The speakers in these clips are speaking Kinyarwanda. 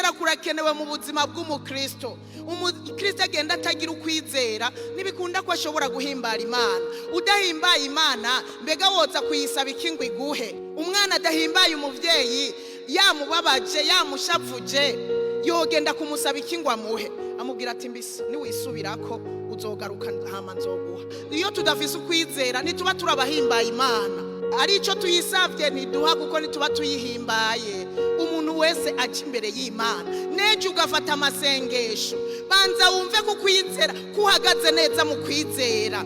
Ukwizera kurakenewe mu buzima bw'umukristo. Umukristo agenda atagira ukwizera nibikunda ko ashobora guhimbara Imana. Udahimbaye Imana mbega woza kuyisaba ikingwi guhe. Umwana adahimbaye umuvyeyi yamubabaje yamushavuje yogenda kumusaba ikingwa muhe, amubwira ati mbisi niwisubirako uzogaruka hama nzoguha. Iyo tudafise ukwizera nituba turabahimbaye Imana, ari ico tuyisavye ntiduha kuko nituba tuyihimbaye. Umuntu wese aca imbere y'Imana neje ugafata amasengesho, banza wumve ko kwizera kuhagaze neza mu kwizera.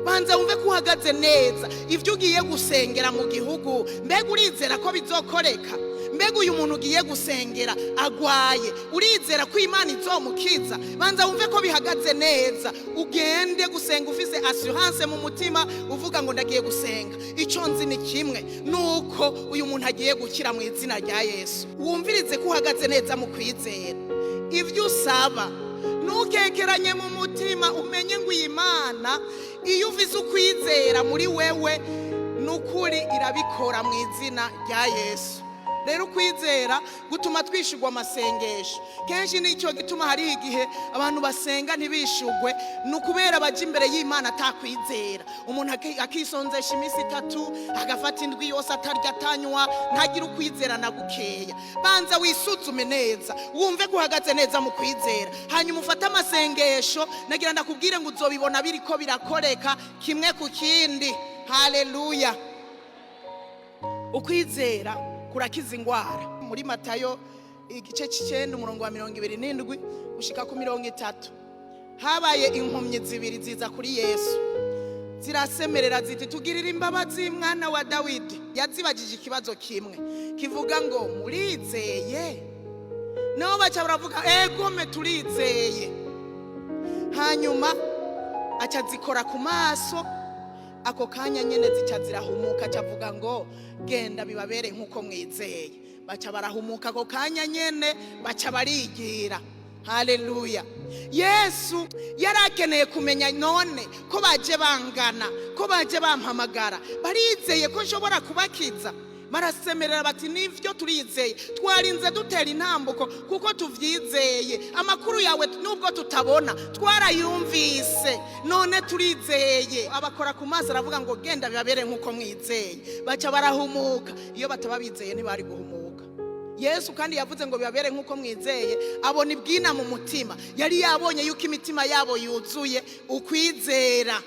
Banza wumve kuhagaze neza ivyo ugiye gusengera mu gihugu, mbega urizera ko bizokoreka? Mbega uyu muntu ugiye gusengera agwaye, urizera ko Imana izomukiza? Banza wumve ko bihagaze neza, ugende gusenga ufise assurance mu mutima, uvuga ngo ndagiye gusenga. Ico nzi ni kimwe, nuko uyu muntu agiye gukira mu izina rya Yesu. Wumvirize ko uhagaze neza mu kwizera. Ivyo usaba nukekeranye mu mutima, umenye ngo Imana iyo ufise ukwizera muri wewe nukuri irabikora mu izina rya Yesu. Rero kwizera gutuma twishurwa amasengesho. Kenshi nicyo gituma hari igihe abantu basenga ntibishurwe, nukubera baje imbere y'Imana atakwizera. Umuntu akisonzesha imisi 3 agafata indwi yose atarya atanywa, ntagira ukwizera na gukeya. Banza wisuzume neza, wumve kuhagaze neza mu kwizera, hanyuma ufate amasengesho. Nagira ndakubwire ngo uzobibona biriko birakoreka kimwe ku kindi. Haleluya. Ukwizera kurakiza ingwara. Muri Matayo igice 9 umurongo wa 27 gushika ku 30, habaye impumyi zibiri ziza kuri Yesu, zirasemerera ziti tugirira imbabazi mwana wa Dawidi. Yazibajije ikibazo kimwe kivuga ngo murizeye? Nabo baca baravuga ego me turizeye. Hanyuma aca zikora ku maso, ako kanya nyene zica zirahumuka, acavuga ngo genda bibabere nkuko mwizeye. Baca barahumuka ako kanya nyene, baca barigira. Haleluya. Yesu yarakeneye kumenya none ko baje bangana, ko baje bampamagara, barizeye ko nshobora kubakiza. Barasemerera bati nivyo turizeye, twarinze dutera intambuko kuko tuvyizeye. Amakuru yawe nubwo tutabona twarayumvise, none turizeye. Abakora ku maso aravuga ngo genda bibabere nkuko mwizeye. Baca barahumuka. Iyo batababizeye ntibari guhumuka. Yesu kandi yavuze ngo bibabere nkuko mwizeye, abona ibwina mu mutima. Yari yabonye yuko imitima yabo yuzuye ukwizera.